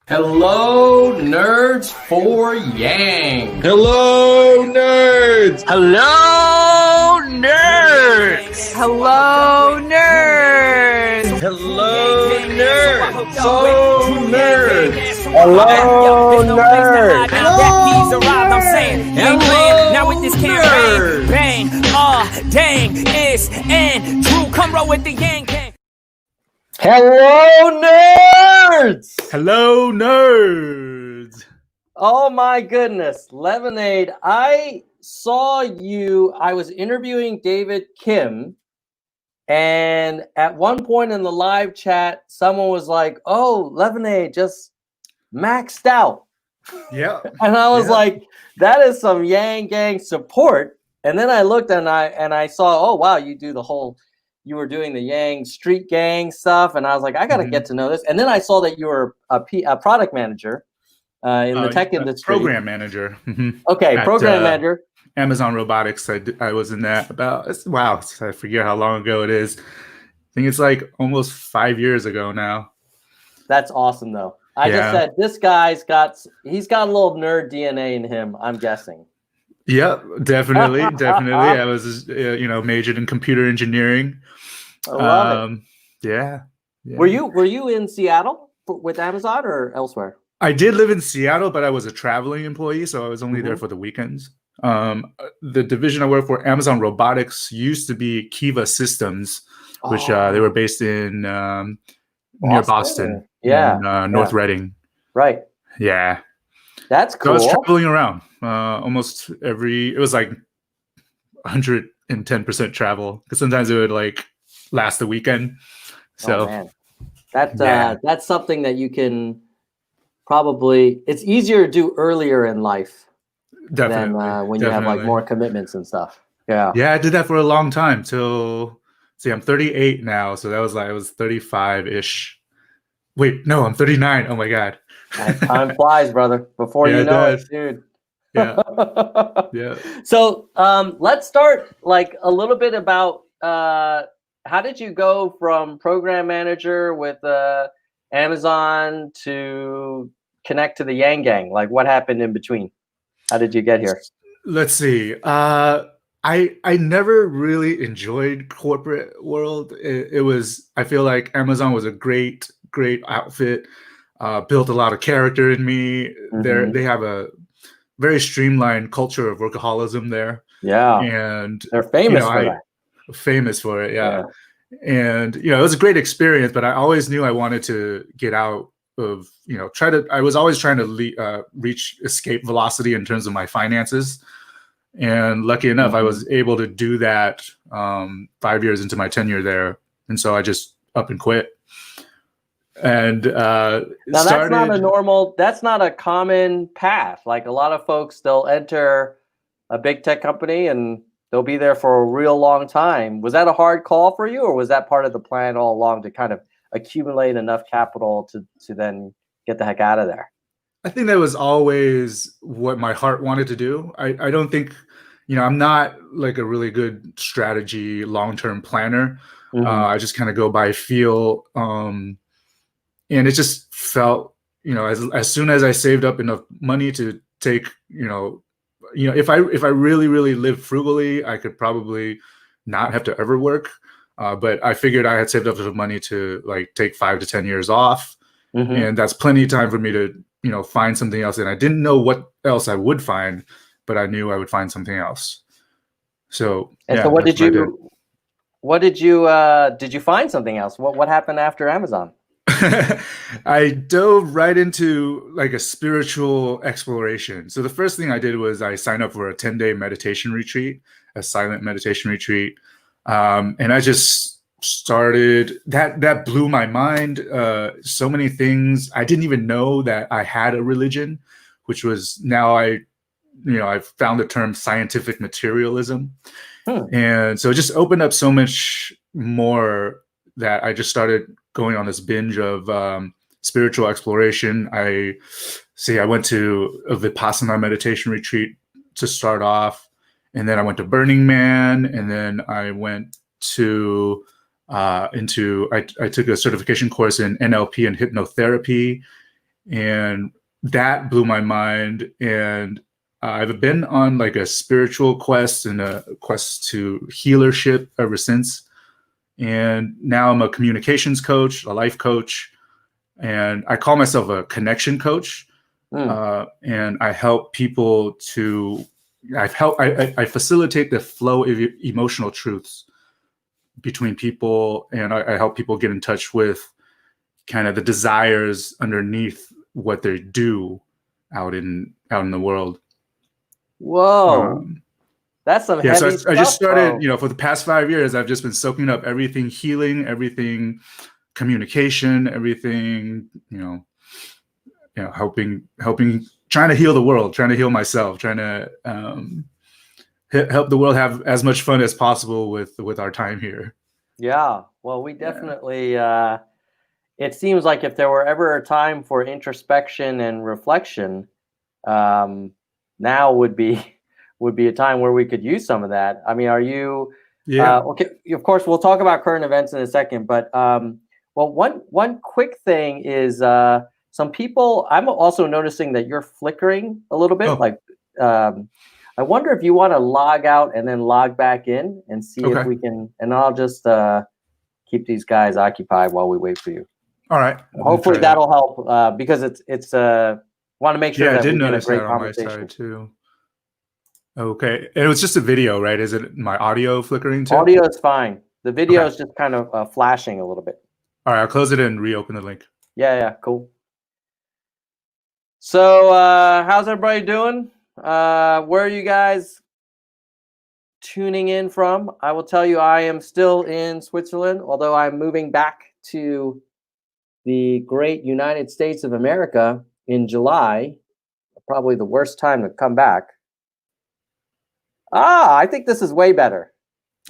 Hello, nerds for Yang. Hello, nerds! Hello, nerds! Hello, nerds! Hello, nerds! Hello, nerds. Hello, nerds! I'm saying, now with this campaign, bang, dang, is and true. Come roll with the Yang Gang. Hello, nerds. Hello, nerds! Oh my goodness, Levenade. I saw you. I was interviewing David Kim, and at one point in the live chat, someone was like, "Oh, Levenade just maxed out." Yeah. And I was Yeah. like, that is some Yang Gang support. And then I looked and I saw, oh wow, you were doing the Yang Street Gang stuff, and I was like, I gotta get to know this. And then I saw that you were a product manager in the tech industry. Program manager. Okay, At, program manager. Amazon Robotics. I was in that wow, I forget how long ago it is. I think it's like almost 5 years ago now. That's awesome though. I just said this guy's got a little nerd DNA in him, I'm guessing. Yep, definitely. I was majored in computer engineering. I love it. Yeah. Were you in Seattle with Amazon or elsewhere? I did live in Seattle, but I was a traveling employee, so I was only there for the weekends. The division I work for, Amazon Robotics, used to be Kiva Systems, which they were based in near Boston. Yeah. In North Reading. Right. Yeah. That's cool. So I was traveling around almost it was like 110% travel, because sometimes it would like last the weekend. So man. That's something that you can probably, it's easier to do earlier in life than when you have like more commitments and stuff. Yeah. Yeah, I did that for a long time till, I'm 38 now, so that was like I was 35-ish. Wait, no, I'm 39. Oh my God. Time flies, brother. Before you know it, dude. Yeah. Yeah. So let's start like a little bit about how did you go from program manager with Amazon to connect to the Yang Gang? Like what happened in between? How did you get here? Let's see. I never really enjoyed corporate world. It was, I feel like Amazon was a great outfit. Built a lot of character in me. They have a very streamlined culture of workaholism there. Yeah, and they're famous for that. Famous for it, yeah. And it was a great experience, but I always knew I wanted to get out of I was always trying to reach escape velocity in terms of my finances. And lucky enough, I was able to do that 5 years into my tenure there, and so I just up and quit. And now that's not a common path. Like a lot of folks, they'll enter a big tech company and they'll be there for a real long time. Was that a hard call for you, or was that part of the plan all along to kind of accumulate enough capital to then get the heck out of there? I think that was always what my heart wanted to do. I don't think, I'm not like a really good strategy long-term planner. I just kind of go by feel. And it just felt, as soon as I saved up enough money to take, if I really, really lived frugally, I could probably not have to ever work. But I figured I had saved up enough money to like take 5 to 10 years off. And that's plenty of time for me to, find something else. And I didn't know what else I would find, but I knew I would find something else. So, so what did you find something else? What happened after Amazon? I dove right into like a spiritual exploration. So the first thing I did was I signed up for a 10-day meditation retreat, a silent meditation retreat. And I just started, that blew my mind. So many things. I didn't even know that I had a religion, which was now I've found the term scientific materialism. And so it just opened up so much more that I just started going on this binge of spiritual exploration. I went to a Vipassana meditation retreat to start off, and then I went to Burning Man, and then I went to I took a certification course in NLP and hypnotherapy, and that blew my mind. And I've been on like a spiritual quest and a quest to healership ever since. And now I'm a communications coach, a life coach, and I call myself a connection coach. And I help people to, I facilitate the flow of emotional truths between people, and I help people get in touch with kind of the desires underneath what they do out in the world. Whoa. That's some yeah, heavy so I just stuff, started, bro. for the past 5 years, I've just been soaking up everything healing, everything communication, everything, helping, trying to heal the world, trying to heal myself, trying to help the world have as much fun as possible with our time here. Yeah. Well, we definitely, it seems like if there were ever a time for introspection and reflection, now would be a time where we could use some of that. I mean, are you, okay, of course, we'll talk about current events in a second, but, well, one quick thing is, some people, I'm also noticing that you're flickering a little bit. Like, I wonder if you want to log out and then log back in and see if we can, and I'll just keep these guys occupied while we wait for you. All right. Hopefully that'll help, because it's want to make sure that we get a great conversation. On my side too. Okay. And it was just a video, right? Is it my audio flickering too? Audio is fine. The video is just kind of flashing a little bit. All right. I'll close it and reopen the link. Yeah. Cool. So how's everybody doing? Where are you guys tuning in from? I will tell you, I am still in Switzerland, although I'm moving back to the great United States of America in July. Probably the worst time to come back. I think this is way better.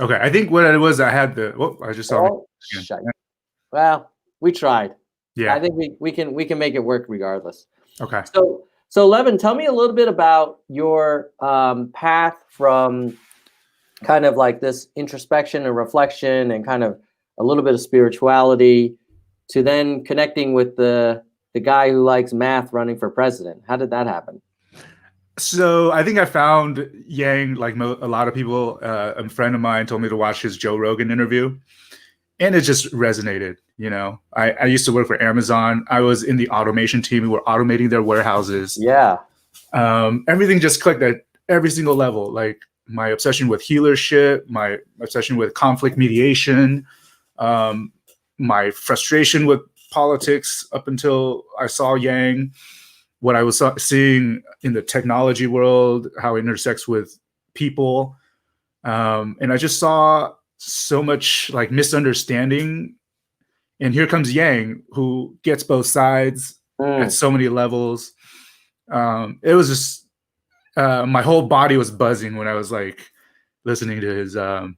Okay, I think what it was, I had I just saw. Well, we tried. Yeah, I think we can make it work regardless. Okay. So Levin, tell me a little bit about your path from kind of like this introspection and reflection and kind of a little bit of spirituality to then connecting with the guy who likes math running for president. How did that happen? So I think I found Yang, like a lot of people, a friend of mine told me to watch his Joe Rogan interview, and it just resonated. I used to work for Amazon. I was in the automation team. We were automating their warehouses. Yeah. Everything just clicked at every single level. Like my obsession with healership, my obsession with conflict mediation, my frustration with politics up until I saw Yang, what I was seeing in the technology world, how it intersects with people. And I just saw so much like misunderstanding. And here comes Yang, who gets both sides at so many levels. It was just, my whole body was buzzing when I was like listening to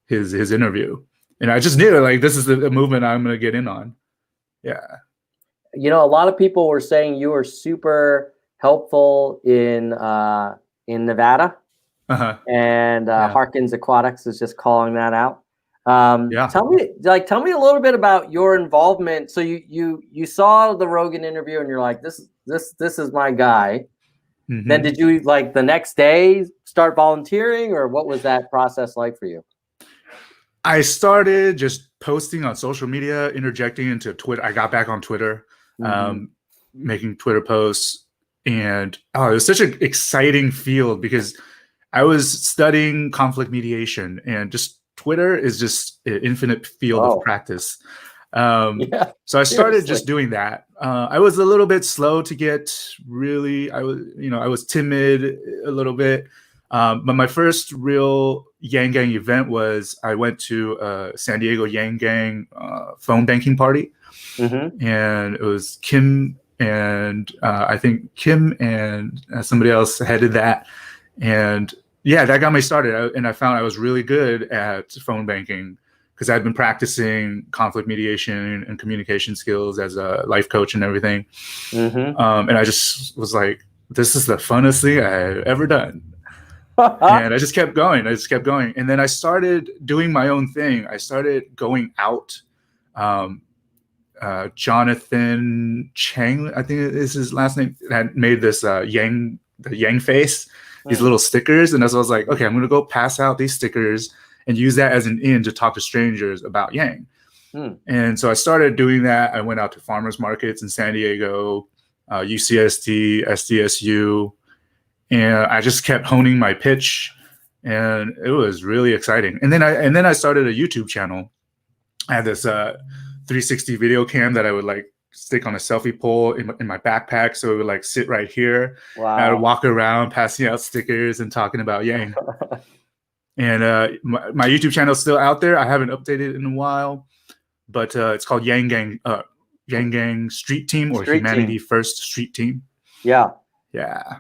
his interview. And I just knew like, this is the movement I'm going to get in on. Yeah. A lot of people were saying you were super helpful in Nevada, and Harkins Aquatics is just calling that out. Tell me a little bit about your involvement. So you saw the Rogan interview and you're like, this is my guy. Mm-hmm. Then did you like the next day start volunteering, or what was that process like for you? I started just posting on social media, interjecting into Twitter. I got back on Twitter, making Twitter posts, and it was such an exciting field because I was studying conflict mediation, and just Twitter is just an infinite field of practice. So I started just doing that. I was a little bit slow to get really, I was timid a little bit. But my first real Yang Gang event was I went to a San Diego Yang Gang phone banking party. And it was Kim and I think Kim and somebody else headed that. And yeah, that got me started. And I found I was really good at phone banking because I'd been practicing conflict mediation and communication skills as a life coach and everything. And I just was like, this is the funnest thing I had ever done. And I just kept going. And then I started doing my own thing. I started going out Jonathan Chang, I think is his last name, had made this the Yang face, these little stickers. And so I was like, okay, I'm going to go pass out these stickers and use that as an in to talk to strangers about Yang. And so I started doing that. I went out to farmers markets in San Diego, UCSD, SDSU, and I just kept honing my pitch, and it was really exciting. And then I started a YouTube channel. I had this 360 video cam that I would like stick on a selfie pole in my backpack, so it would like sit right here. Wow. And I would walk around passing out stickers and talking about Yang. And my YouTube channel is still out there. I haven't updated it in a while, but it's called Yang Gang Street Team, or Humanity First Street Team. Yeah. Yeah.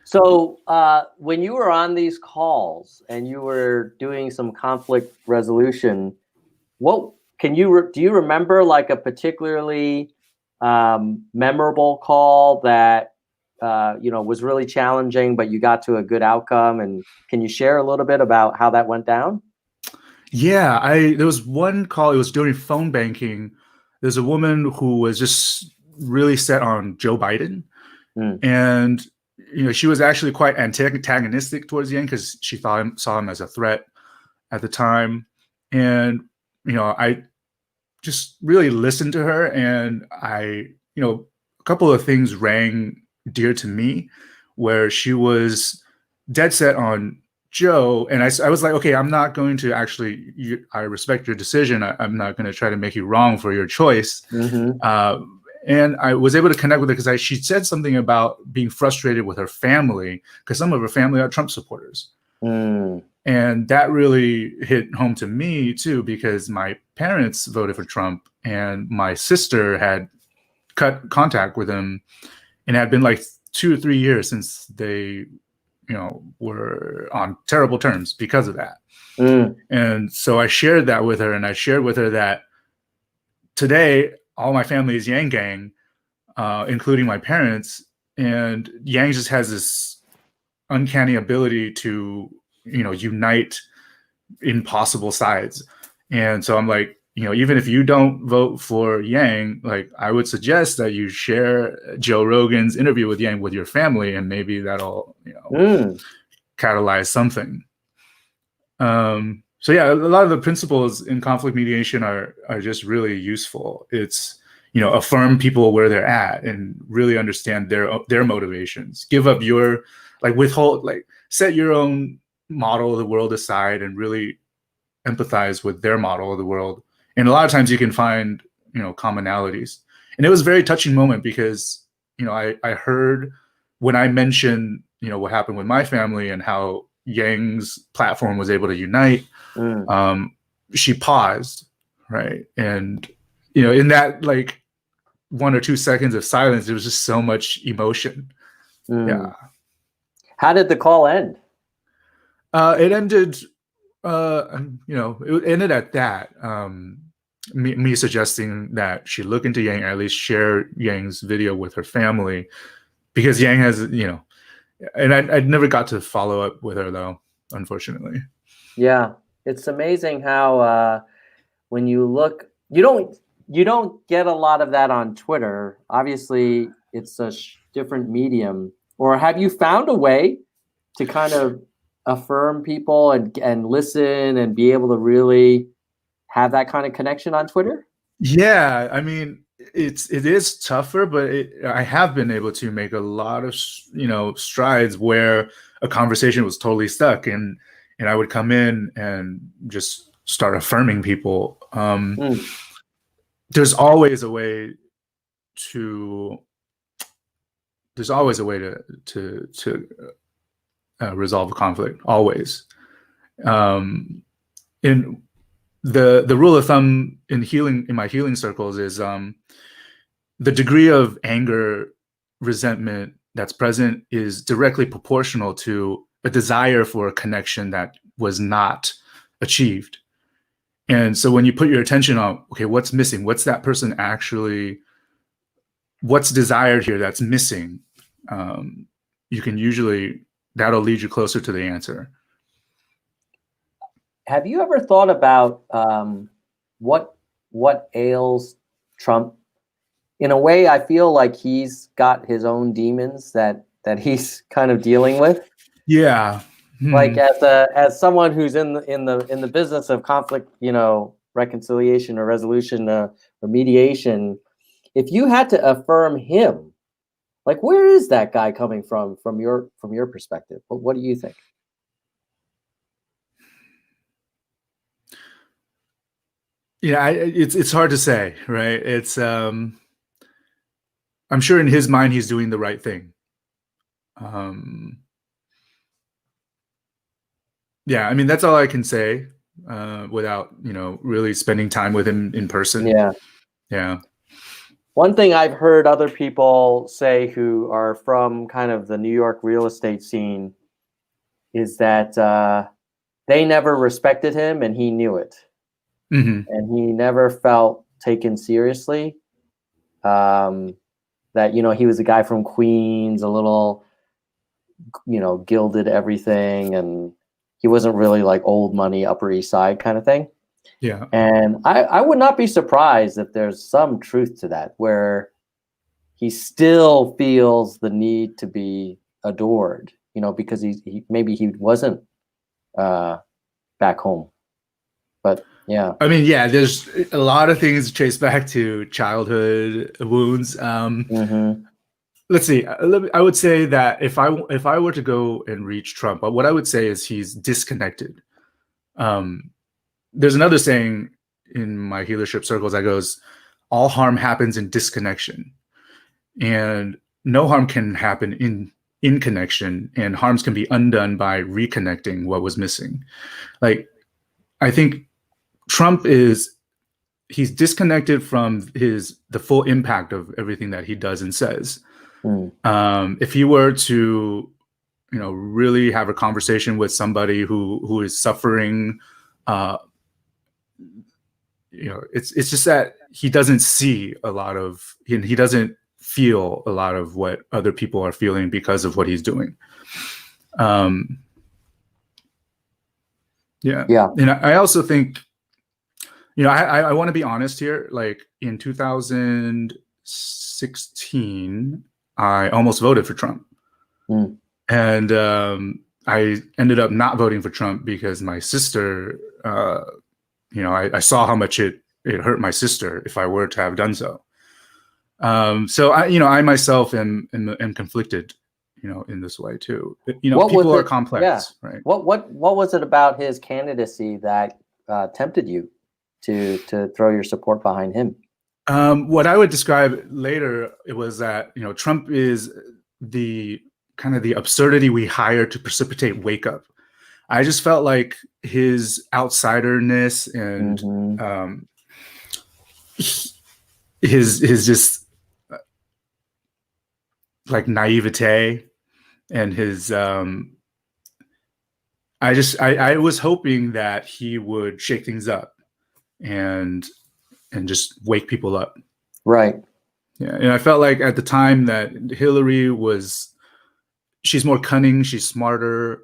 So when you were on these calls and you were doing some conflict resolution, do you remember like a particularly memorable call that was really challenging, but you got to a good outcome? And can you share a little bit about how that went down? Yeah, there was one call. It was during phone banking. There's a woman who was just really set on Joe Biden, and she was actually quite antagonistic towards Yang because she saw him as a threat at the time. And I just really listened to her, and a couple of things rang dear to me, where she was dead set on Joe, and I was like, okay, I'm not going to I respect your decision. I'm not going to try to make you wrong for your choice. And I was able to connect with her because she said something about being frustrated with her family because some of her family are Trump supporters. And that really hit home to me too, because my parents voted for Trump and my sister had cut contact with him, and it had been like 2 or 3 years since they were on terrible terms because of that. And so I shared that with her, and I shared with her that today all my family is Yang Gang, including my parents, and Yang just has this uncanny ability to unite impossible sides. And so I'm like, even if you don't vote for Yang, like I would suggest that you share Joe Rogan's interview with Yang with your family, and maybe that'll catalyze something. So yeah, a lot of the principles in conflict mediation are just really useful. It's affirm people where they're at and really understand their motivations. Give up your set your own model of the world aside and really empathize with their model of the world. And a lot of times you can find commonalities. And it was a very touching moment because I heard when I mentioned what happened with my family and how Yang's platform was able to unite, she paused, right? And in that like 1 or 2 seconds of silence, there was just so much emotion. Yeah. How did the call end? It ended it ended at that. Me suggesting that she look into Yang, or at least share Yang's video with her family, because Yang has and I never got to follow up with her though, unfortunately. Yeah, it's amazing how when you look, you don't get a lot of that on Twitter. Obviously, it's a different medium. Or have you found a way to kind of affirm people and listen and be able to really have that kind of connection on Twitter? Yeah, I mean, it is tougher, but I have been able to make a lot of strides where a conversation was totally stuck, and I would come in and just start affirming people. There's always a way to resolve a conflict. Always. In the rule of thumb in my healing circles is the degree of anger, resentment that's present is directly proportional to a desire for a connection that was not achieved. And so when you put your attention on, okay, what's missing? What's that person actually, what's desired here that's missing? You can usually, that'll lead you closer to the answer. Have you ever thought about what ails Trump. In a way, I feel like he's got his own demons that he's kind of dealing with. Yeah. Like as someone who's in the business of conflict, reconciliation or resolution or mediation, if you had to affirm him, like where is that guy coming from your perspective? What do you think? Yeah, it's hard to say, right? It's I'm sure in his mind he's doing the right thing. Yeah, I mean that's all I can say without really spending time with him in person. Yeah. One thing I've heard other people say who are from kind of the New York real estate scene is that they never respected him and he knew it. Mm-hmm. And he never felt taken seriously. That, he was a guy from Queens, a little, gilded everything. And he wasn't really like old money, Upper East Side kind of thing. Yeah. And I would not be surprised if there's some truth to that, where he still feels the need to be adored, because he maybe he wasn't back home. But yeah. I mean, yeah, there's a lot of things to trace back to childhood wounds. Let's see. I would say that if I were to go and reach Trump, what I would say is he's disconnected. There's another saying in my healership circles that goes, all harm happens in disconnection. And no harm can happen in connection, and harms can be undone by reconnecting what was missing. Like, I think Trump he's disconnected from the full impact of everything that he does and says. If he were to, really have a conversation with somebody who is suffering, it's just that he doesn't see a lot of, he doesn't feel a lot of what other people are feeling because of what he's doing. Yeah. And I also think, I want to be honest here. Like in 2016, I almost voted for Trump. And I ended up not voting for Trump because my sister, I saw how much it hurt my sister if I were to have done so. So I myself am conflicted, in this way too. People are complex, right? What was it about his candidacy that tempted you to throw your support behind him? What I would describe later, it was that Trump is the kind of the absurdity we hire to precipitate wake up. I just felt like his outsiderness and his just like naivete and his I was hoping that he would shake things up and just wake people up. Right. Yeah. And I felt like at the time that Hillary she's more cunning, she's smarter,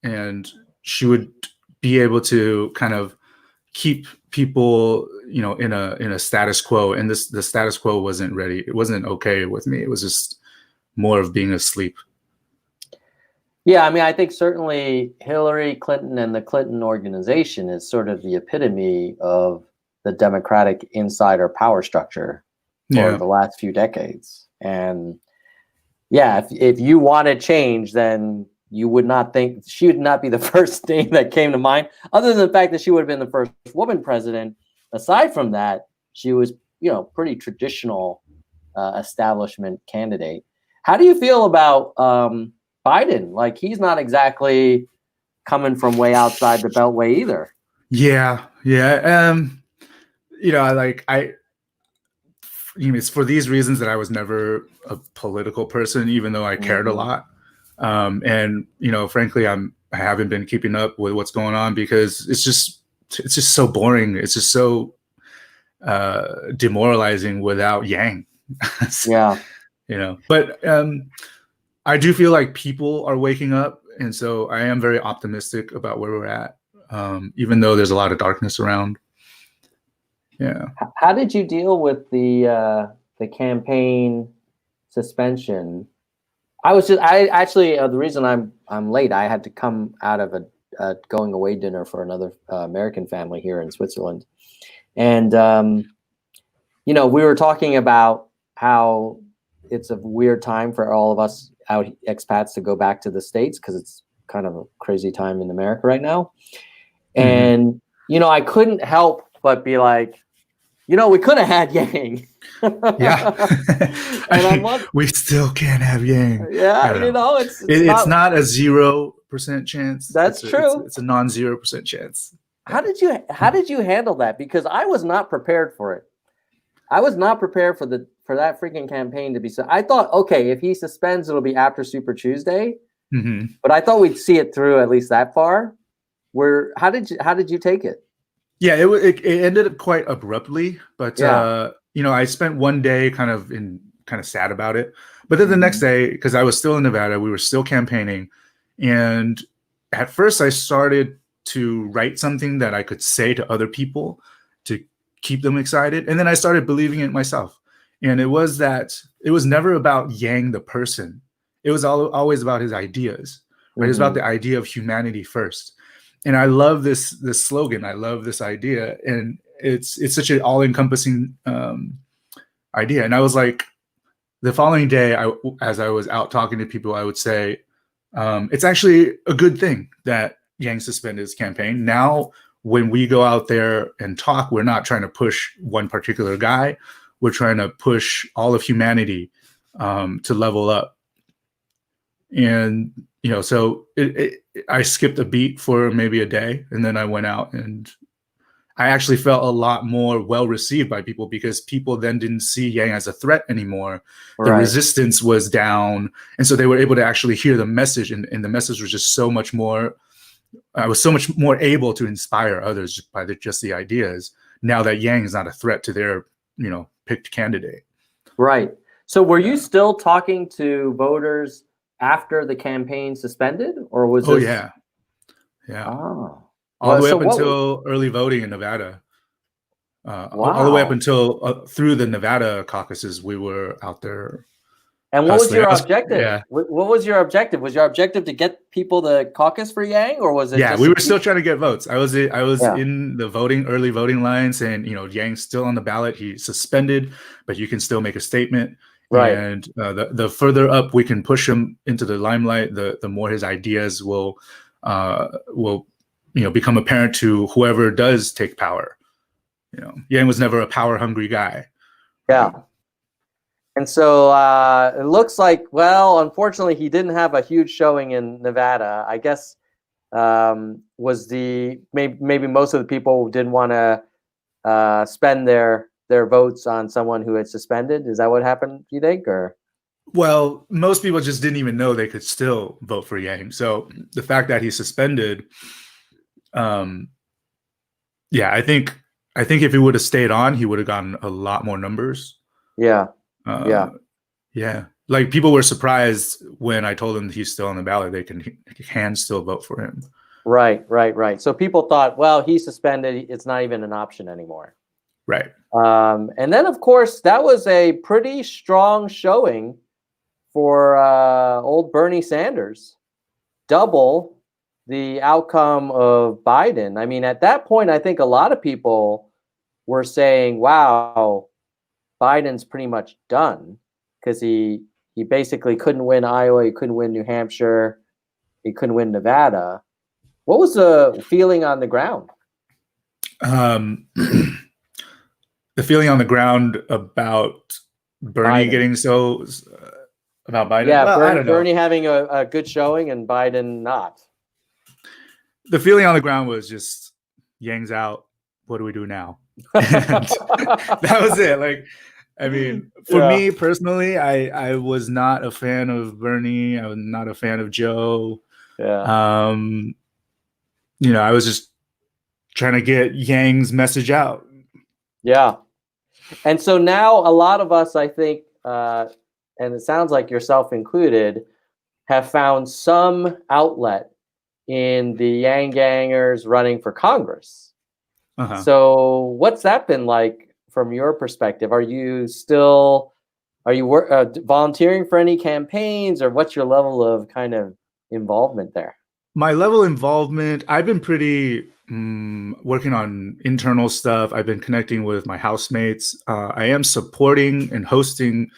and she would be able to kind of keep people, in a status quo. And the status quo wasn't ready. It wasn't okay with me. It was just more of being asleep. Yeah, I mean, I think certainly Hillary Clinton and the Clinton organization is sort of the epitome of the Democratic insider power structure for the last few decades. And yeah, if you wanted change, then you would not think she would not be the first name that came to mind, other than the fact that she would have been the first woman president. Aside from that, she was, pretty traditional establishment candidate. How do you feel about Biden? Like, he's not exactly coming from way outside the Beltway either. Yeah. It's for these reasons that I was never a political person, even though I cared a lot. And frankly, I haven't been keeping up with what's going on because it's just so boring. It's just so demoralizing without yang. Yeah. But I do feel like people are waking up, and so I am very optimistic about where we're at, even though there's a lot of darkness around. Yeah. How did you deal with the campaign suspension? I actually the reason I'm late. I had to come out of a going away dinner for another American family here in Switzerland, and we were talking about how it's a weird time for all of us expats to go back to the States because it's kind of a crazy time in America right now, and I couldn't help but be like, we could have had Yang. Yeah. And we still can't have Yang. Yeah, it's not a 0% chance. That's true. It's a non-0% chance. How did you handle that? Because I was not prepared for it. I was not prepared for that freaking campaign to be. So I thought, okay, if he suspends, it'll be after Super Tuesday. But I thought we'd see it through at least that far. How did you take it? Yeah, it ended up quite abruptly, but I spent one day kind of sad about it. But then the next day, because I was still in Nevada, we were still campaigning, and at first I started to write something that I could say to other people to keep them excited, and then I started believing it myself. And it was never about Yang the person; it was always about his ideas. Right? It was about the idea of humanity first. And I love this slogan. I love this idea, and it's such an all-encompassing idea. And I was like, the following day, as I was out talking to people, I would say, it's actually a good thing that Yang suspended his campaign. Now, when we go out there and talk, we're not trying to push one particular guy. We're trying to push all of humanity to level up. And so I skipped a beat for maybe a day, and then I went out, and I actually felt a lot more well received by people because people then didn't see Yang as a threat anymore. The resistance was down, and so they were able to actually hear the message, and the message was just so much more. I was so much more able to inspire others by just the ideas. Now that Yang is not a threat to their picked candidate. Right. So were you still talking to voters after the campaign suspended, or was this? Yeah. Oh. All the way up until early voting in Nevada. All the way up until through the Nevada caucuses, we were out there. And what was your objective? Yeah. What was your objective? Was your objective to get people to caucus for Yang, or was it? Yeah, we were still trying to get votes. I was in the early voting line saying, Yang's still on the ballot. He's suspended, but you can still make a statement. Right. And the further up we can push him into the limelight, the more his ideas will become apparent to whoever does take power. Yang was never a power hungry guy. Yeah. And so it looks like, well, unfortunately, he didn't have a huge showing in Nevada. I guess maybe most of the people didn't want to spend their votes on someone who had suspended. Is that what happened, do you think? Or well, most people just didn't even know they could still vote for Yang. So the fact that he suspended, I think if he would have stayed on, he would have gotten a lot more numbers. Yeah. Like people were surprised when I told them he's still on the ballot. They can still vote for him. Right. So people thought, well, he's suspended. It's not even an option anymore. Right. And then, of course, that was a pretty strong showing for old Bernie Sanders. Double the outcome of Biden. I mean, at that point, I think a lot of people were saying, wow, Biden's pretty much done, because he basically couldn't win Iowa, he couldn't win New Hampshire, he couldn't win Nevada. What was the feeling on the ground? The feeling on the ground about Bernie getting about Biden? Yeah, well, Bernie having a good showing and Biden not. The feeling on the ground was just, Yang's out. What do we do now? That was it. Like, I mean, for me personally, I was not a fan of Bernie. I was not a fan of Joe. Yeah. I was just trying to get Yang's message out. Yeah. And so now a lot of us, I think, and it sounds like yourself included, have found some outlet in the Yang Gangers running for Congress. Uh-huh. So what's that been like from your perspective? Are you volunteering for any campaigns, or what's your level of kind of involvement there? My level of involvement, I've been pretty working on internal stuff. I've been connecting with my housemates. I am supporting and hosting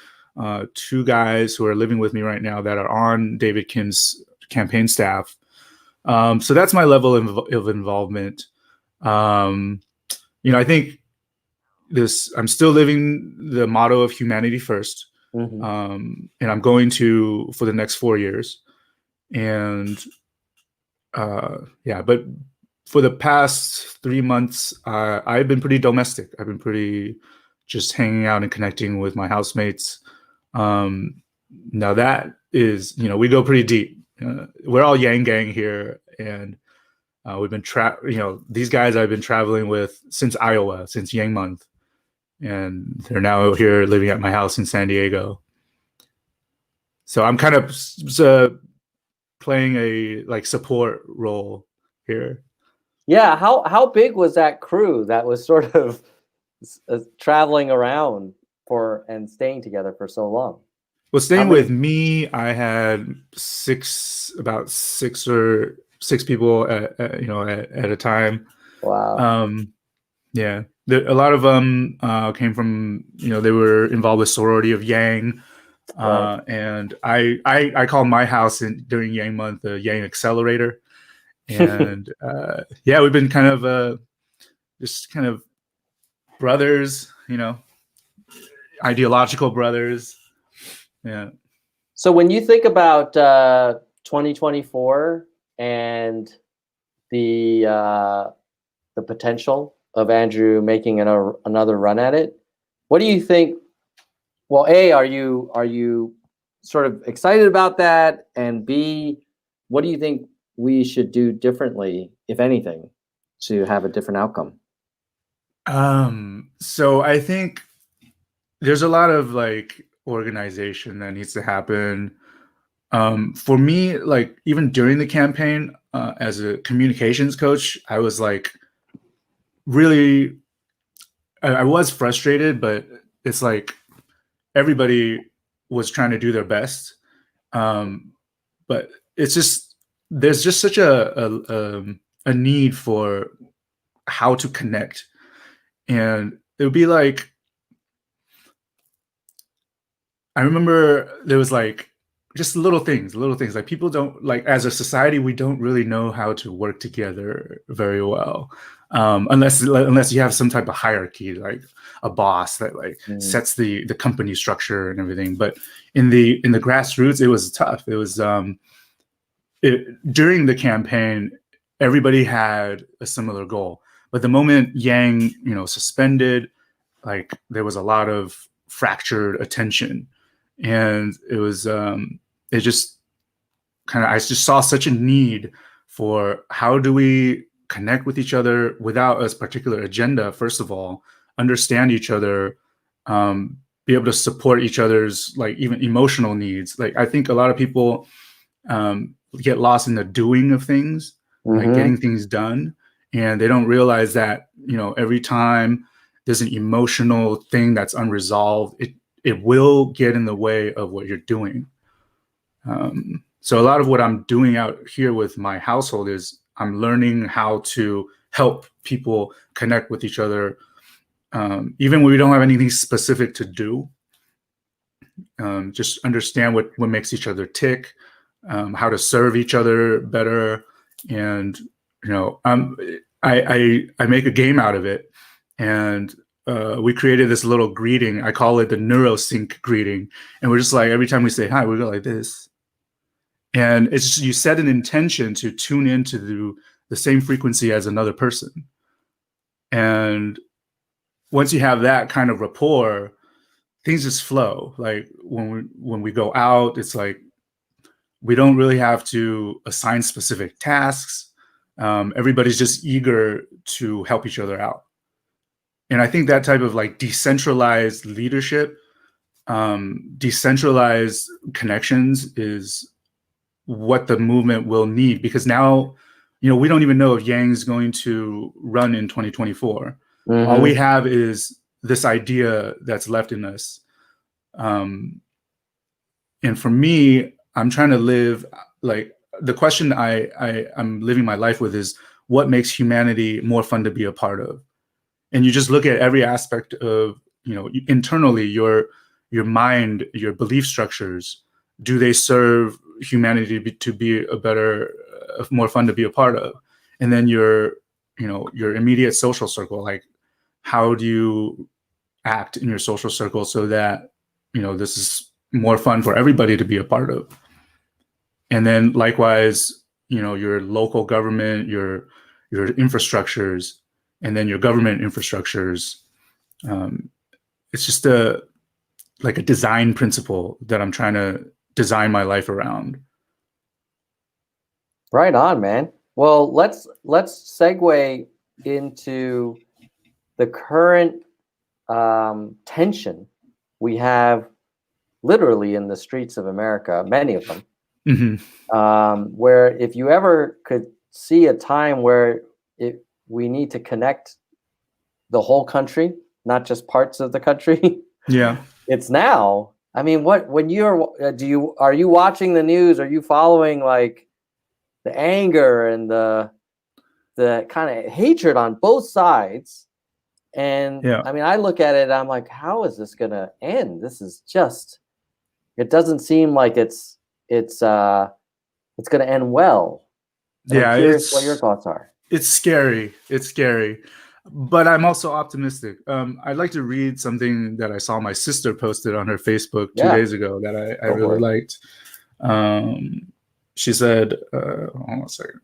2 guys who are living with me right now that are on David Kim's campaign staff. So that's my level of involvement. I think I'm still living the motto of humanity first. And I'm going to for the next 4 years. And but for the past 3 months, I've been pretty domestic. I've been pretty just hanging out and connecting with my housemates. Now that is, we go pretty deep. We're all Yang Gang here, and we've been these guys I've been traveling with since Iowa, since Yang Month, and they're now here living at my house in San Diego. So I'm kind of playing a support role here. Yeah, how big was that crew that was sort of traveling around and staying together for so long? Well, staying with me, I had about six people at a time. Wow. Yeah, a lot of them came from they were involved with Sorority of Yang. Right. And I call my house during Yang Month the Yang Accelerator, and we've been kind of just kind of brothers, ideological brothers. Yeah. So when you think about 2024 and the potential of Andrew making another run at it, what do you think? Well, A, are you sort of excited about that? And B, what do you think we should do differently, if anything, to have a different outcome? So I think there's a lot of organization that needs to happen. For me, even during the campaign, as a communications coach, I was really, I was frustrated, but it's everybody was trying to do their best. But it's just, there's just such a need for how to connect. And it would be I remember there was just little things people don't as a society, we don't really know how to work together very well. Unless you have some type of hierarchy, like a boss that sets the company structure and everything. But in the grassroots, it was tough. It was during the campaign, everybody had a similar goal. But the moment Yang, suspended, there was a lot of fractured attention, and it was it just I just saw such a need for how do we connect with each other without a particular agenda. First of all, understand each other, be able to support each other's even emotional needs. I think a lot of people get lost in the doing of things, getting things done, and they don't realize that every time there's an emotional thing that's unresolved, it will get in the way of what you're doing. So a lot of what I'm doing out here with my household is I'm learning how to help people connect with each other, even when we don't have anything specific to do. Just understand what makes each other tick, how to serve each other better, and I make a game out of it, and we created this little greeting. I call it the neurosync greeting, and we're just every time we say hi, we go like this, and it's just, you set an intention to tune into the same frequency as another person, and once you have that kind of rapport, things just flow. When we go out, it's we don't really have to assign specific tasks. Everybody's just eager to help each other out. And I think that type of decentralized leadership, decentralized connections is what the movement will need, because now we don't even know if Yang's going to run in 2024. All we have is this idea that's left in us. And for me, I'm trying to live, like, the question I'm living my life with is, what makes humanity more fun to be a part of? And you just look at every aspect of, internally, your mind, your belief structures. Do they serve humanity to be a better, more fun to be a part of? And then your immediate social circle, like, how do you act in your social circle so that, this is more fun for everybody to be a part of? And then likewise, your local government, your infrastructures, and then your government infrastructures. It's just a design principle that I'm trying to design my life around. Right on, man. Well, let's segue into the current tension we have literally in the streets of America, many of them, where if you ever could see a time where we need to connect the whole country, not just parts of the country. Yeah, it's now. I mean, when are you watching the news? Are you following like the anger and the kind of hatred on both sides? And yeah. I mean, I look at it, I'm like, how is this gonna end? This is just, it doesn't seem like it's gonna end well. And Yeah, I'm curious what your thoughts are. It's scary. It's scary. But I'm also optimistic. I'd like to read something that I saw my sister posted on her Facebook 2 days ago that I really liked. She said, hold on a second.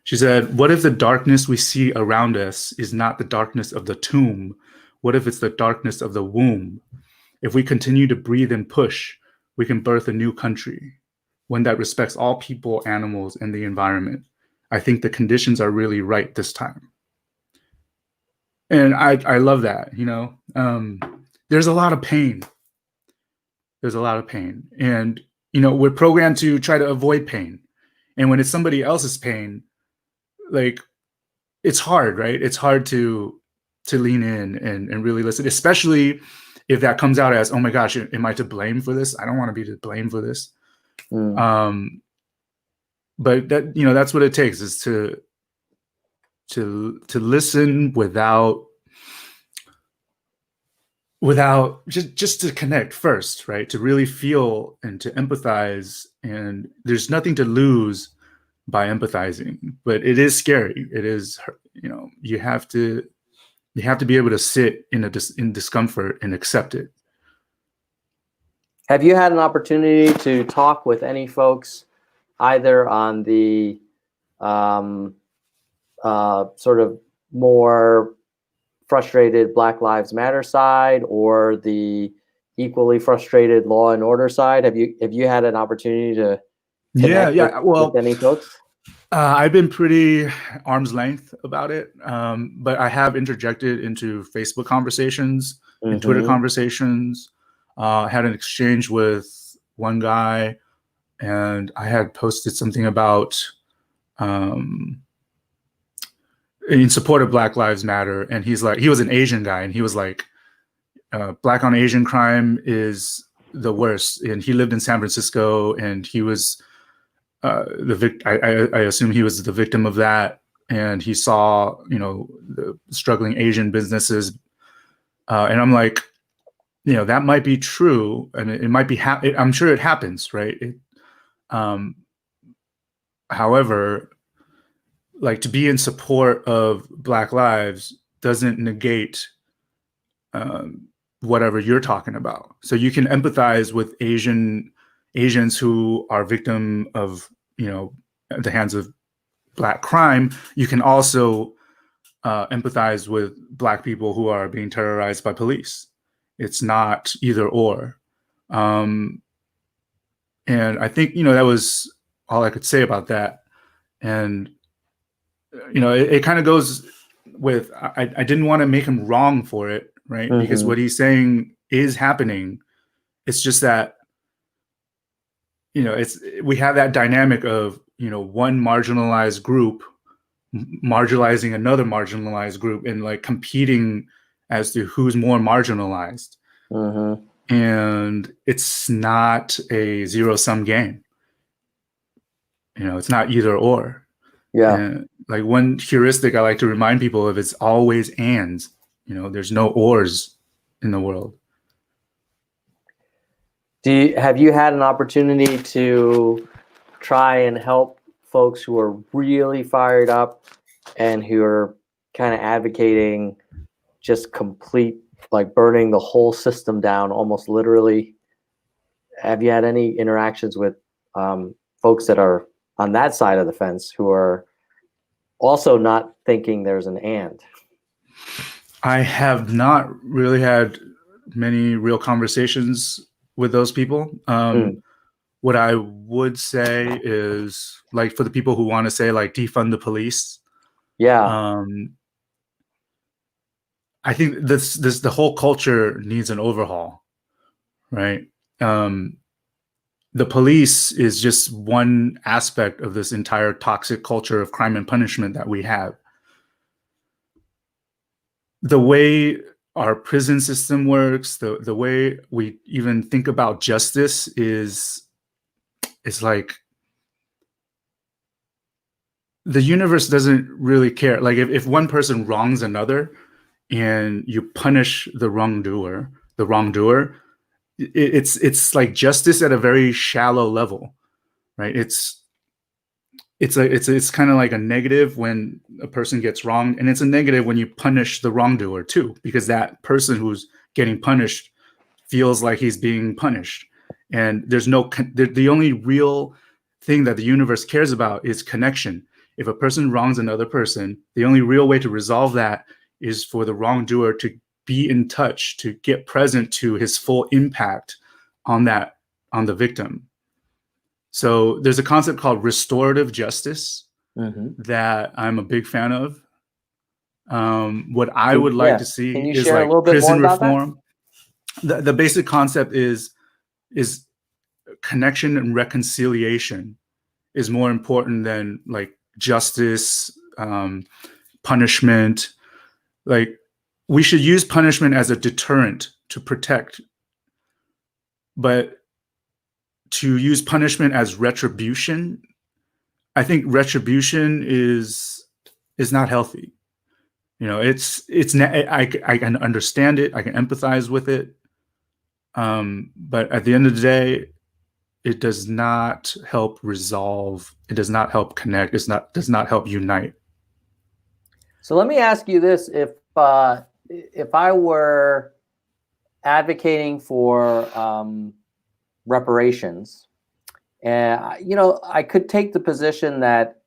She said, what if the darkness we see around us is not the darkness of the tomb? What if it's the darkness of the womb? If we continue to breathe and push, we can birth a new country, one that respects all people, animals, and the environment. I think the conditions are really right this time. And I love that, there's a lot of pain. There's a lot of pain. And, we're programmed to try to avoid pain. And when it's somebody else's pain, like, it's hard, right? It's hard to lean in and really listen, especially if that comes out as, oh my gosh, am I to blame for this? I don't want to be to blame for this. But that, that's what it takes, is to listen without just to connect first, right? To really feel and to empathize. And there's nothing to lose by empathizing, but it is scary. It is, you have to be able to sit in discomfort and accept it. Have you had an opportunity to talk with any folks either on the sort of more frustrated Black Lives Matter side or the equally frustrated law and order side? Have you had an opportunity to connect with any folks? I've been pretty arm's length about it, but I have interjected into Facebook conversations and Twitter conversations. Had an exchange with one guy, and I had posted something about in support of Black Lives Matter, and he was an Asian guy, and he was like, Black on Asian crime is the worst, and he lived in San Francisco, and he was I assume he was the victim of that, and he saw the struggling Asian businesses, and I'm like, that might be true, and it might be I'm sure it happens, right? However, like, to be in support of Black lives doesn't negate whatever you're talking about. So you can empathize with Asians who are victim of, at the hands of Black crime. You can also empathize with Black people who are being terrorized by police. It's not either or. And I think, that was all I could say about that. And, it kind of goes with, I didn't want to make him wrong for it, right? Because what he's saying is happening. It's just that we have that dynamic of, one marginalized group marginalizing another marginalized group and like competing as to who's more marginalized. Mm-hmm. And it's not a zero-sum game. It's not either or. Yeah. And like one heuristic I like to remind people of is always ands. There's no ors in the world. Have you had an opportunity to try and help folks who are really fired up and who are kind of advocating just complete, like burning the whole system down, almost literally? Have you had any interactions with folks that are on that side of the fence who are also not thinking there's an and? I have not really had many real conversations with those people. What I would say is, like, for the people who want to say like defund the police. Yeah. I think the whole culture needs an overhaul, right? The police is just one aspect of this entire toxic culture of crime and punishment that we have. The way our prison system works, the way we even think about justice is like the universe doesn't really care. Like if one person wrongs another and you punish the wrongdoer, it's like justice at a very shallow level, right? It's kind of like a negative when a person gets wronged, and it's a negative when you punish the wrongdoer too, because that person who's getting punished feels like he's being punished. And there's the only real thing that the universe cares about is connection. If a person wrongs another person, the only real way to resolve that is for the wrongdoer to be in touch, to get present to his full impact on the victim. So there's a concept called restorative justice that I'm a big fan of. What I would like to see is like prison reform. The basic concept is connection and reconciliation is more important than like justice, punishment. Like we should use punishment as a deterrent to protect, but to use punishment as retribution, I think retribution is not healthy. I can understand it, I can empathize with it, but at the end of the day, it does not help resolve. It does not help connect. Does not help unite. So let me ask you this: if I were advocating for reparations, and I could take the position that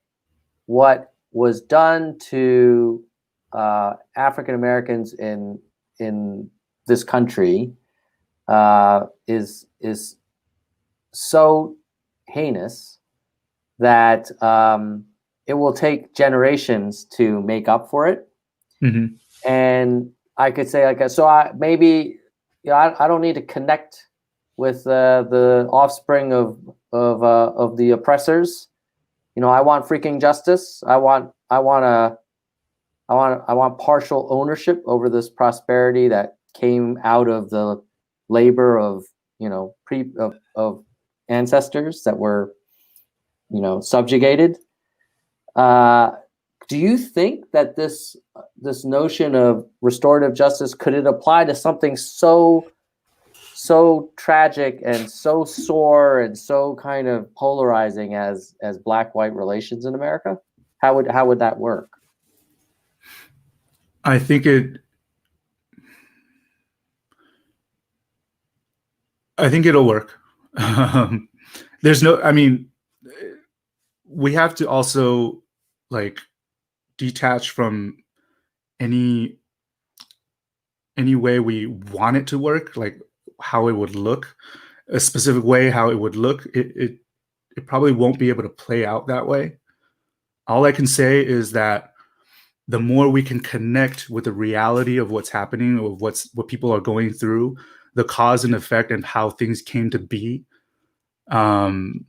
what was done to African Americans in this country is so heinous that it will take generations to make up for it. Mm-hmm. And I could say, like, so I don't need to connect with the offspring of the oppressors. I want freaking justice. I want partial ownership over this prosperity that came out of the labor of of ancestors that were subjugated. Do you think that this notion of restorative justice, could it apply to something so tragic and so sore and so kind of polarizing as black-white relations in America? How would that work? I think it'll work. We have to also like detach from any way we want it to work, like how it would look, a specific way how it would look. It probably won't be able to play out that way. All I can say is that the more we can connect with the reality of what's happening, of what people are going through, the cause and effect and how things came to be, um,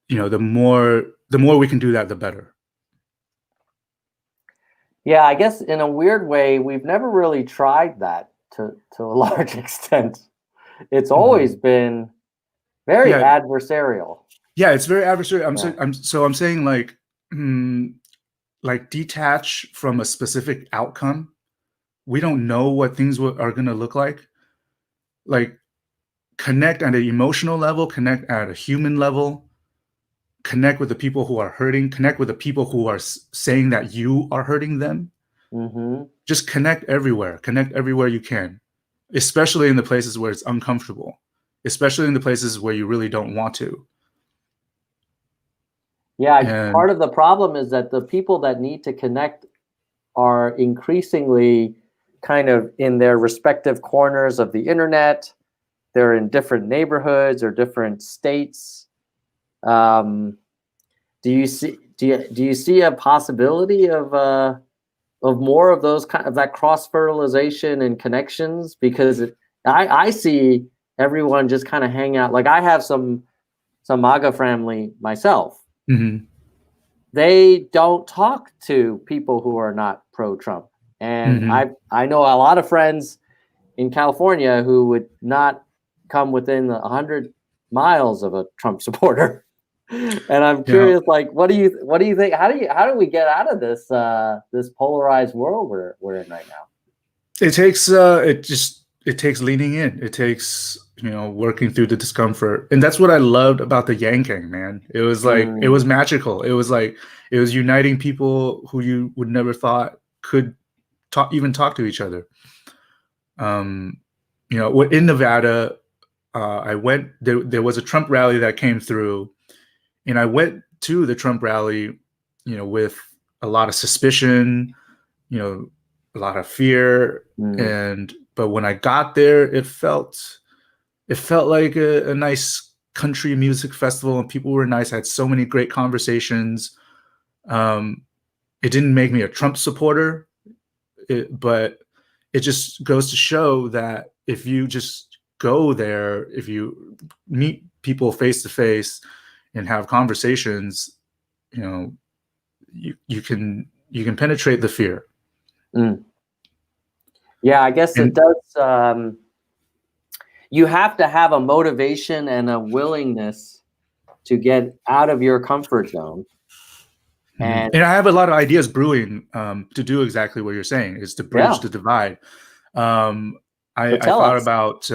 the more we can do that, the better. Yeah, I guess in a weird way, we've never really tried that to a large extent. It's always been very adversarial. Yeah, it's very adversarial. I'm saying like detach from a specific outcome. We don't know what things are going to look like. Like connect at an emotional level, connect at a human level, connect with the people who are hurting, connect with the people who are saying that you are hurting them. Mm-hmm. Just connect everywhere you can, especially in the places where it's uncomfortable, especially in the places where you really don't want to. Yeah, part of the problem is that the people that need to connect are increasingly kind of in their respective corners of the internet. They're in different neighborhoods or different states. Do you see a possibility of more of those kind of that cross fertilization and connections? Because I see everyone just kind of hang out. Like I have some MAGA family myself. Mm-hmm. They don't talk to people who are not pro-Trump. And Mm-hmm. I know a lot of friends in California who would not come within 100 miles of a Trump supporter. And I'm curious, like, what do you think? How do we get out of this this polarized world we're in right now? It takes it takes leaning in. It takes working through the discomfort, and that's what I loved about the Yanking, man. It was like it was magical. It was like it was uniting people who you would never thought could even talk to each other. In Nevada, I went. There was a Trump rally that came through, and I went to the Trump rally, with a lot of suspicion, a lot of fear, but when I got there, it felt like a nice country music festival, and people were nice. I had so many great conversations. It didn't make me a Trump supporter, but it just goes to show that if you just go there, if you meet people face to face and have conversations, you can penetrate the fear. Yeah, I guess it does. You have to have a motivation and a willingness to get out of your comfort zone. And I have a lot of ideas brewing to do exactly what you're saying, is to bridge the divide. I thought about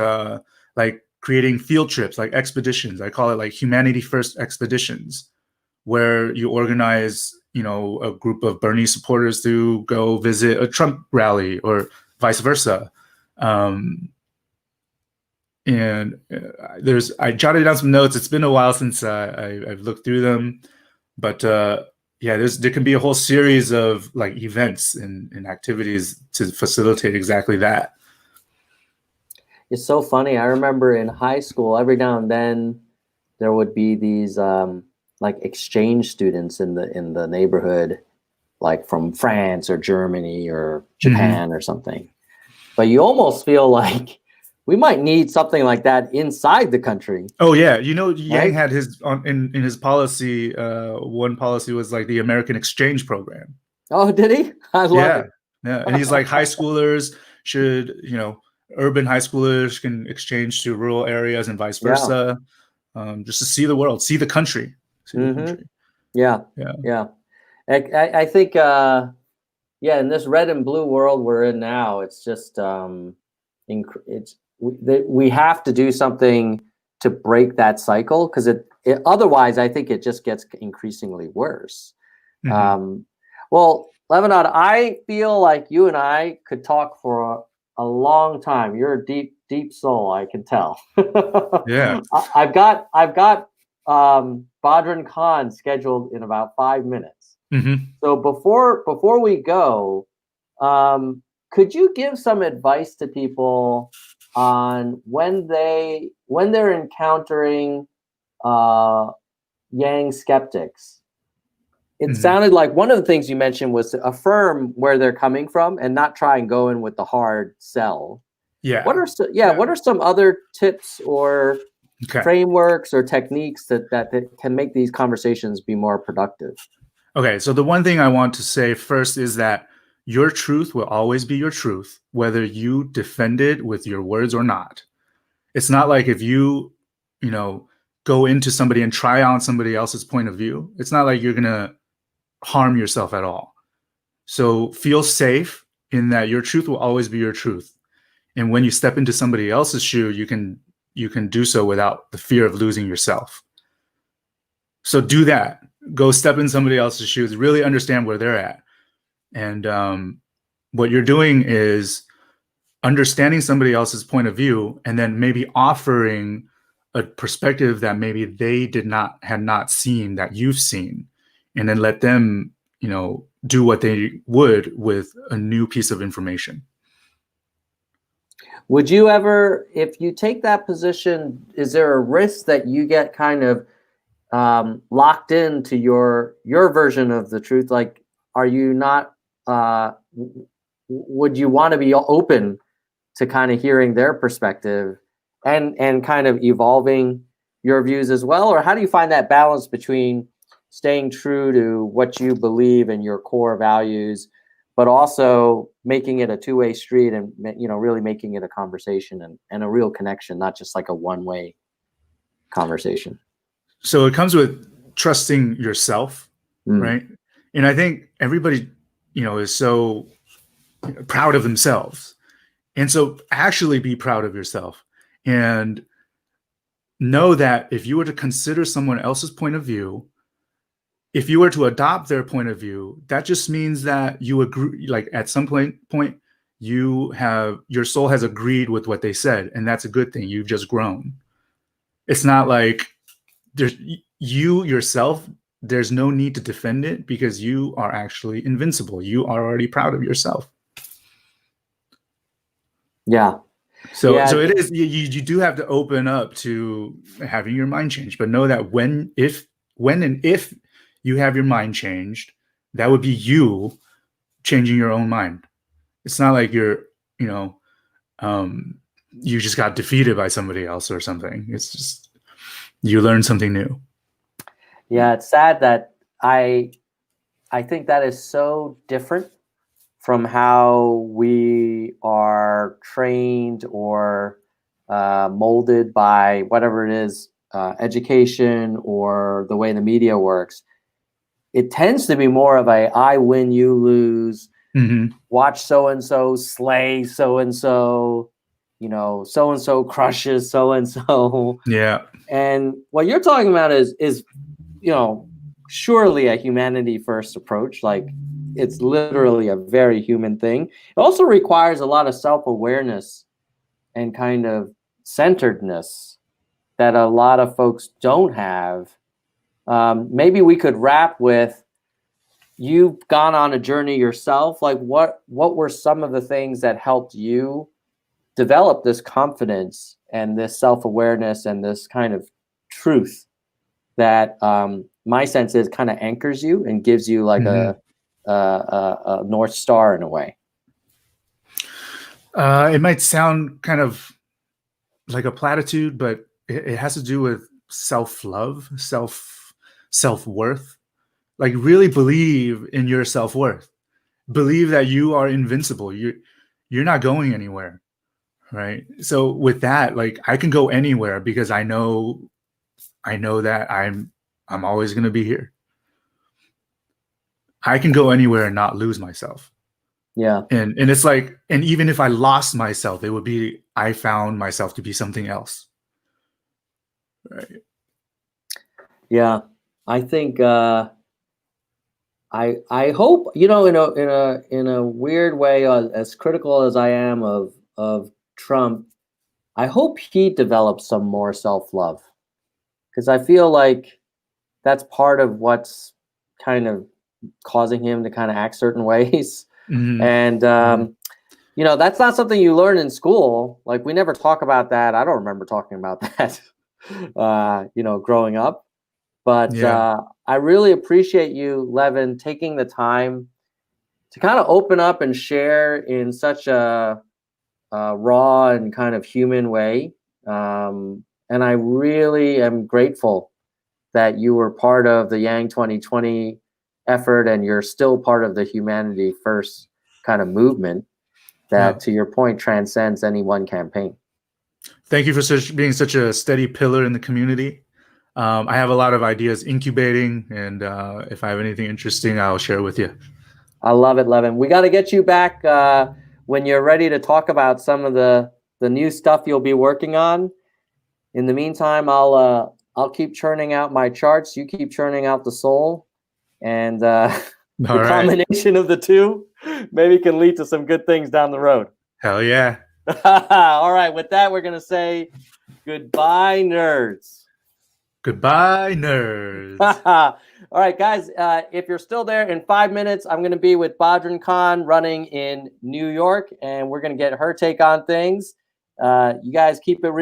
like creating field trips, like expeditions. I call it like humanity first expeditions, where you organize, a group of Bernie supporters to go visit a Trump rally or vice versa. And I jotted down some notes. It's been a while since I've looked through them, but there can be a whole series of like events and activities to facilitate exactly that. It's so funny. I remember in high school, every now and then there would be these like exchange students in the neighborhood, like from France or Germany or Japan or something. But you almost feel like we might need something like that inside the country. Oh yeah, Yang had his in his policy. One policy was like the American exchange program. Oh, did he? I love it. Yeah, and he's like high schoolers should, urban high schoolers can exchange to rural areas and vice versa, just to see the world, see the country. Yeah. I think in this red and blue world we're in now, it's just we have to do something to break that cycle, because it otherwise I think it just gets increasingly worse. Well, Levenade, I feel like you and I could talk for a long time. You're a deep soul, I can tell. Yeah. I've got Badran Khan scheduled in about 5 minutes. So before we go, could you give some advice to people on when they're encountering Yang skeptics? It sounded like one of the things you mentioned was to affirm where they're coming from and not try and go in with the hard sell. Yeah. What are some other tips or Okay. frameworks or techniques that can make these conversations be more productive? Okay, so the one thing I want to say first is that your truth will always be your truth, whether you defend it with your words or not. It's not like if you go into somebody and try on somebody else's point of view, it's not like you're going to harm yourself at all. So feel safe in that your truth will always be your truth. And when you step into somebody else's shoe, you can do so without the fear of losing yourself. So do that. Go step in somebody else's shoes, really understand where they're at. And what you're doing is understanding somebody else's point of view and then maybe offering a perspective that maybe they had not seen that you've seen, and then let them, do what they would with a new piece of information. Would you ever, if you take that position, is there a risk that you get kind of locked into your version of the truth? Like, are you not, would you want to be open to kind of hearing their perspective and kind of evolving your views as well? Or how do you find that balance between staying true to what you believe and your core values, but also making it a two-way street and, really making it a conversation and a real connection, not just like a one-way conversation? So it comes with trusting yourself, right? And I think everybody, is so proud of themselves. And so actually be proud of yourself and know that if you were to consider someone else's point of view, if you were to adopt their point of view, that just means that you agree, like at some point your soul has agreed with what they said, and that's a good thing. You've just grown. It's not like you yourself, there's no need to defend it because you are actually invincible. You are already proud of yourself. Yeah. So it is, you do have to open up to having your mind changed, but know that when and if you have your mind changed, that would be you changing your own mind. It's not like you're, you just got defeated by somebody else or something. It's just, you learn something new. Yeah. It's sad that I think that is so different from how we are trained or molded by whatever it is, education or the way the media works. It tends to be more of a I win, you lose, watch so-and-so slay so-and-so, so-and-so crushes so-and-so. Yeah. And what you're talking about is surely a humanity first approach. Like, it's literally a very human thing. It also requires a lot of self-awareness and kind of centeredness that a lot of folks don't have. Maybe we could wrap with, you've gone on a journey yourself. Like, what were some of the things that helped you develop this confidence and this self-awareness and this kind of truth that my sense is kind of anchors you and gives you like a North Star in a way? It might sound kind of like a platitude, but it has to do with self-love, self-worth. Like, really believe in your self-worth. Believe that you are invincible. You're not going anywhere, right? So with that, like, I can go anywhere because I know that I'm always going to be here. I can go anywhere and not lose myself. Yeah. And it's like, and even if I lost myself, it would be, I found myself to be something else. Right. Yeah. I think I hope, in a weird way, as critical as I am of Trump, I hope he develops some more self-love, because I feel like that's part of what's kind of causing him to kind of act certain ways. And that's not something you learn in school. Like, we never talk about that. I don't remember talking about that growing up. But I really appreciate you, Levin, taking the time to kind of open up and share in such a raw and kind of human way. And I really am grateful that you were part of the Yang 2020 effort, and you're still part of the Humanity First kind of movement that, to your point, transcends any one campaign. Thank you for being such a steady pillar in the community. I have a lot of ideas incubating, and if I have anything interesting, I'll share with you. I love it, Levin. We got to get you back when you're ready to talk about some of the new stuff you'll be working on. In the meantime, I'll keep churning out my charts. You keep churning out the soul, and the combination of the two maybe can lead to some good things down the road. Hell yeah. All right. With that, we're going to say goodbye, nerds. Goodbye, nerds. All right, guys, if you're still there, in 5 minutes, I'm going to be with Badran Khan running in New York, and we're going to get her take on things. You guys keep it real.